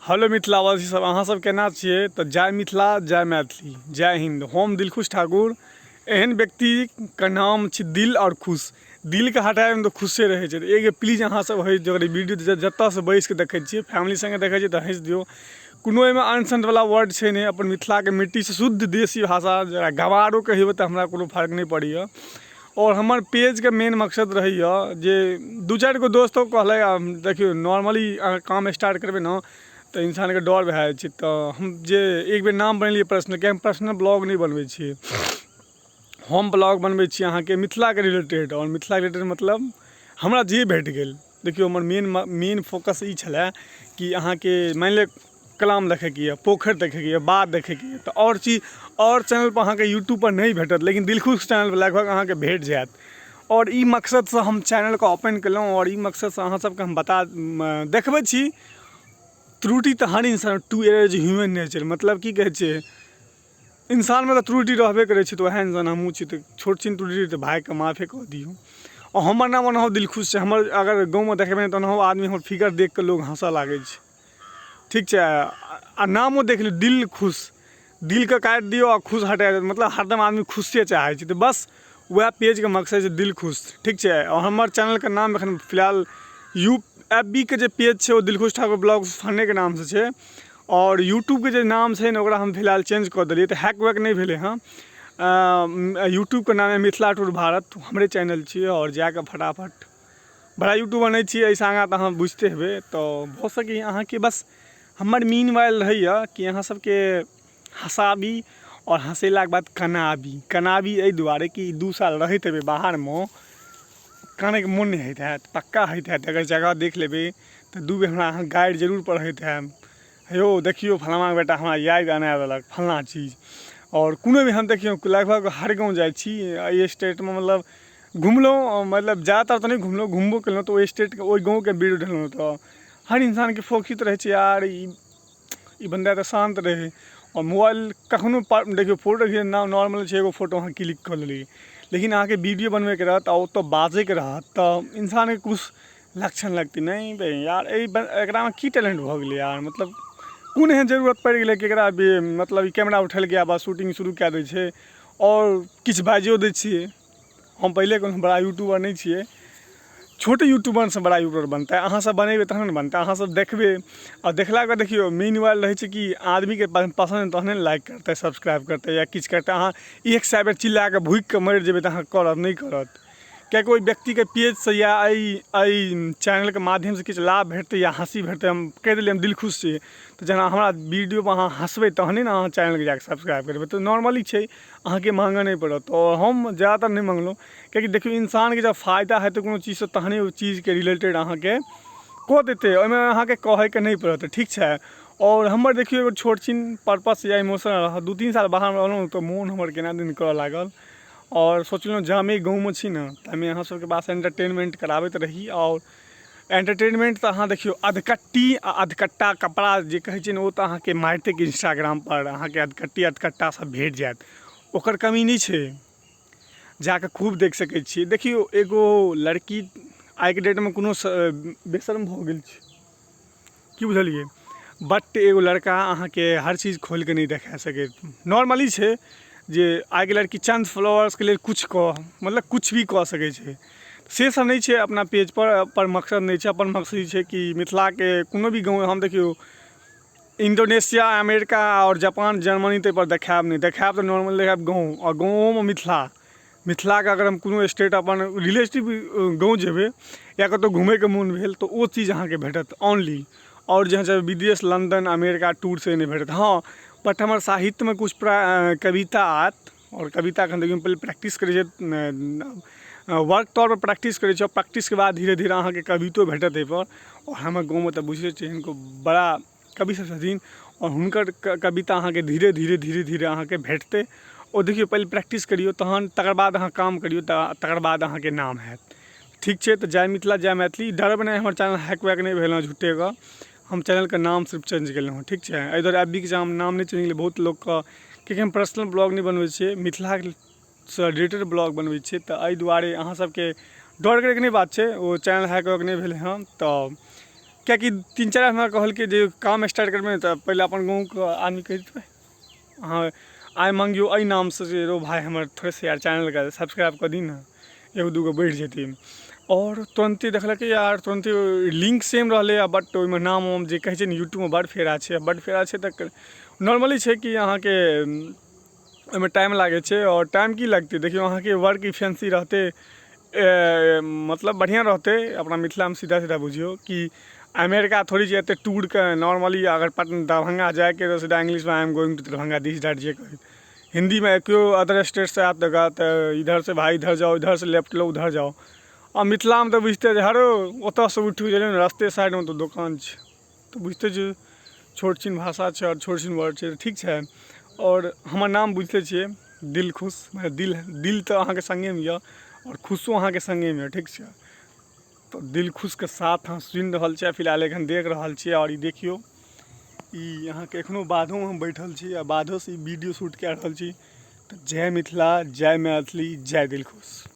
Hello मिथिलावासी सब, अहाँ सब केना छियै? तऽ जय मिथिला, जय मैथिली, जय हिंद। हम दिलखुश ठाकुर। एहन व्यक्तिके नाम छै दिल और खुश। दिलके हटाएमे तऽ खुशे रहै छै। एक प्लीज अहाँ सब हँसि दियौ। अगर वीडियो जतऽसँ बैसिके देखै छियै, फैमिली संगे देखै छियै तऽ हँसि दियौ। कोनो एहिमे अनसन्टवला वर्ड छै नहि। अपन मिथिलाके मिट्टीसँ शुद्ध देसी भाषा, जकरा गवारो कहिबै तऽ हमरा कोनो फर्क नहीं पड़ैए। और हमर पेजके मेन मकसद रहैए जे दू चारि गो दोस्तो कहलै, देखियौ नॉर्मली अगर काम स्टार्ट करबै ने तऽ इंसानके डर भए जाइ छै। तऽ हम जे एक बेर नाम बनेलिए पर्सनल, कि हम पर्सनल ब्लॉग नहीं बनबै छियै। हम ब्लॉग बनबै छी अहाँके मिथिलाके रिलेटेड। और मिथिला रिलेटेड मतलब हमरा जे भेट गेल। देखियौ हमर मेन फोकस ई छलै कि अहाँके मानि लिअ कलाम देखैके यऽ, पोखरि देखैके यऽ, बाध देखैके यऽ, तऽ और चीज और चैनलपर अहाँके यूट्यूबपर नहीं भेटत, लेकिन दिलखुश चैनलपर लगभग अहाँके भेट जायत। और ई मकसदसँ हम चैनलके ओपन केलहुँ। और ई मकसदसँ अहाँ सबके हम देखबै छी। त्रुटि तऽ हर इंसान, टू एज ह्यूमन नेचर, मतलब की कहै छै, इंसानमे तऽ त्रुटि रहबे करै छै। तऽ वएह इंसान हमहूँ छी, तऽ छोट छिन त्रुटि तऽ भाइके माफे कऽ दियौ। और हमर नाम ओनाहो दिलखुश छै। हमर अगर गाँवमे देखबै तऽ ओनाहो आदमी हमर फिगर देखिकऽ लोक हँसऽ लागै छै, ठीक छै। आ नामो देख लियौ, दिल खुश। दिलके काटि दियौ आ खुश हटा देत, मतलब हरदम आदमी खुशे चाहै छै। तऽ बस वएह पेजके मकसद छै दिल खुश, ठीक छै। और हमर चैनलके नाम एखन फिलहाल FB के जे पेज छै ओ दिलखुश ठाकुर ब्लॉग्स फन्नेके नामसँ छै। और यूट्यूबके जे नाम छै ने ओकरा हम फिलहाल चेंज कऽ देलिए। तऽ हैक वैक नहीं भेलै हँ। यूट्यूबके नाम है मिथिला टूर भारत, हमरे चैनल छियै। और जाकऽ फटाफट, बड़ा यूट्यूबर नहीं छियै, एहिसँ आगाँ तऽ अहाँ बुझिते हेबै। तऽ भऽ सकैए अहाँके बस हमर मीन वाइल रहैए कि अहाँ सबके हँसाबी और हँसेलाके बाद कनाबी एहि दुआरे कि 2 साल रहैत हेबै बाहरमे, कानैके मोन नहीं होइत हैत, पक्का होइत हैत। अगर जगह देख लेबै तऽ 2 बेर हमरा अहाँ गाइड जरूर पढ़ैत हैब, यौ देखियौ फलामाके बेटा हमरा याद आना देलक फल्लाँ चीज। और कोनो भी हम देखियौ लगभग हर गाँव जाइ छी एहि स्टेटमे, मतलब घुमलहुँ, मतलब ज़्यादातर तऽ नहीं घुमलहुँ, घुमबो केलहुँ तऽ ओहि स्टेटके ओहि गाँवके वीडियो देलहुँ। तऽ हर इंसानके फोकित रहै छै यार, ई बन्दा तऽ शान्त रहै। और मोबाइल कखनो देखियौ फोटो नॉर्मल छै, एगो फोटो अहाँ क्लिक कऽ लेलियै, लेकिन अहाँके वीडियो बनबैके रहत और ओतऽ बाजैके रहत तऽ इंसानके किछु लक्षण लगतै, नहीं भाई यार एकरामे की टैलेंट भऽ गेलै यार। मतलब कोन एहन जरूरत पड़ि गेलै कि एकरा मतलब ई कैमरा उठेलकै आ बस शूटिंग शुरू कए दै छै और किछु बाजियो दै छियै। हम पहिले कोनो बड़ा यूट्यूबर नहीं छियै, छोटे यूट्यूबरसँ बड़ा यूट्यूबर बनतै। अहाँ सब बनेबै तहन ने बनतै। अहाँ सब देखबै और देखलाके बाद देखियौ मेन वाइल रहै छै कि आदमीके पसन्द तहने ने लाइक करतै, सब्सक्राइब करतै या किछु करतै। अहाँ एक सए बेर चिल्लाके भूकिके मरि जेबै तऽ अहाँ करत नहीं करत, किएकि ओहि व्यक्तिके पेजसँ या एहि चैनलके माध्यमसँ किछु लाभ भेटतै या हँसी भेटतै। हम कहि देलियै हम दिल खुश छी, तऽ जेना हमरा वीडियोपर अहाँ हँसबै तहने ने अहाँ चैनलके जाकऽ सब्सक्राइब करबै। तऽ नॉर्मली छै, अहाँके माँगऽ नहीं पड़त। और हम ज़्यादातर नहीं माँगलहुँ, किएकि देखियौ इंसानके जब फायदा हेतै कोनो चीजसँ तहने ओ चीजके रिलेटेड अहाँके कऽ देतै, ओहिमे अहाँके कहैके नहीं पड़त, ठीक छै। और हमर देखियौ एगो छोट छिन पर्पस या इमोशन रहल। 2-3 साल बाहरमे रहलहुँ तऽ मोन हमर केना दिन करऽ लागल। और सोचलहुँ जामे गाँवमे छी ने तामे अहाँ सबके पास एंटरटेनमेंट कराबैत रही। और एंटरटेनमेंट तऽ अहाँ देखियौ अधकट्टी आ अधकट्टा कपड़ा जे कहै छै ने, ओ तऽ अहाँके मारिते इंस्टाग्रामपर अहाँके अधकट्टी अधकट्टा सब भेट जायत, ओकर कमी नहीं छै। जाकऽ खूब देख सकै छियै। देखियौ एगो लड़की आइके डेटमे कोनो बेशर्म भऽ गेल छै, की बुझलियै। बट एगो लड़का अहाँके हर चीज खोलिके नहीं देखा सकै। नॉर्मली छै जे आइके लड़की चन्द फॉलोअर्सके लेल मतलब कुछ भी कऽ सकै छै, से सब नहीं छै अपना पेजपर मकसद नहीं छै। अपन मकसद ई छै कि मिथिलाके कोनो भी गाँव हम देखियौ इंडोनेशिया, अमेरिका और जापान, जर्मनी ताहिपर देखायब नहीं। देखायब तऽ नॉर्मल देखायब गाँव, और गाँवोमे मिथिलाके अगर हम कोनो स्टेट अपन रिलेटिव गाँव जेबै या कतहु घुमैके मोन भेल तऽ ओ चीज अहाँके भेटत ओनली। और जे छै विदेश, लंदन, अमेरिका टूर से नहीं भेटत। हाँ बट हमर साहित्यमे कुछ कविता आयत, और कविता एखन देखियौ पहिले प्रैक्टिस करै छै, वर्क तौर पर प्रैक्टिस करै छै। और प्रैक्टिसके बाद धीरे धीरे अहाँके कवितो भेटत एहिपर। और हमर गाँवमे तऽ बुझिते छियै हिनको बड़ा कवि सब छथिन, और हुनकर कविता अहाँके धीरे धीरे अहाँके भेटतै। और देखियौ पहिले प्रैक्टिस करियौ, तहन तकर बाद अहाँ काम करियौ, तकर बाद अहाँके नाम हैत, ठीक छै। तऽ जय मिथिला, जय मैथिली। डरबै नहीं, हमर चैनल हैक वैक नहीं भेल हँ झुट्ठेके। हम चैनलके नाम सिर्फ चेंज केलहुँ हँ, ठीक छै। एहि दुआरे FB के नाम नहीं चेंज केलियै। बहुत लोगके, किएकि हम पर्सनल ब्लॉग नहीं बनबै छियै, मिथिलासँ रिलेटेड ब्लॉग बनबै छियै। तऽ एहि दुआरे अहाँ सबके डर करैके नहीं बात छै, ओ चैनल हैक वैक नहीं भेलै हँ। तऽ क्या कि 3-4 हमरा कहल कि जे काम स्टार्ट करबे तो पहले अपन गाँव के आदमी कह देबै हाँ आइ मांगियो एहि नाम से जे रो भाई हमर थोड़े से यार चैनल के सब्सक्राइब कर दी ना, एगो दूगो बढ़ जेतै। और तुरंते देखलक यार तुरंते लिंक सेम रहलै आ बट ओहिमे नाम वाम जे कहै छै ने यूट्यूबमे बड़ फेरा छै तऽ नॉर्मली छै कि अहाँके ओहिमे टाइम लागै छै। और टाइम की लगतै देखियौ अहाँके वर्क इफिशिएंसी रहतै मतलब बढ़िया रहतै अपना मिथिलामे सीधा सीधा बुझियौ कि अमेरिका थोड़ी छै एते टूरके नॉर्मली अगर दरभंगा जाएके तो सीधा इंग्लिश में I am going to Darbhanga this that जे हिंदी में क्यों अदर स्टेट से आत तो इधर से भाई इधर जाओ, इधर से लेफ्ट लो उधर जाओ। आ मिथिला में तो बुझते हरो ओतऽ से उठि गेलै ने रास्ते साइड में तो दुकान छै तो बुझते जो छोट छीन भाषा छै और छोट छीन वर्ड छै ठीक छै। और हमर नाम बुझते छियै दिल खुश, दिल तो अहाँके संगेमे यऽ और खुशो अहाँके संगेमे यऽ ठीक छै। तो दिल खुश के साथ हम सुनि रहल छियै फिलहाल एखन देख रहल छियै। और ई देखियौ ई अहाँके एखनो बाधोमे हम बैठल छी आ बाधोसँ ई वीडियो शूट कए रहल छी। तो जय मिथिला, जय मैथिली, जय दिल खुश।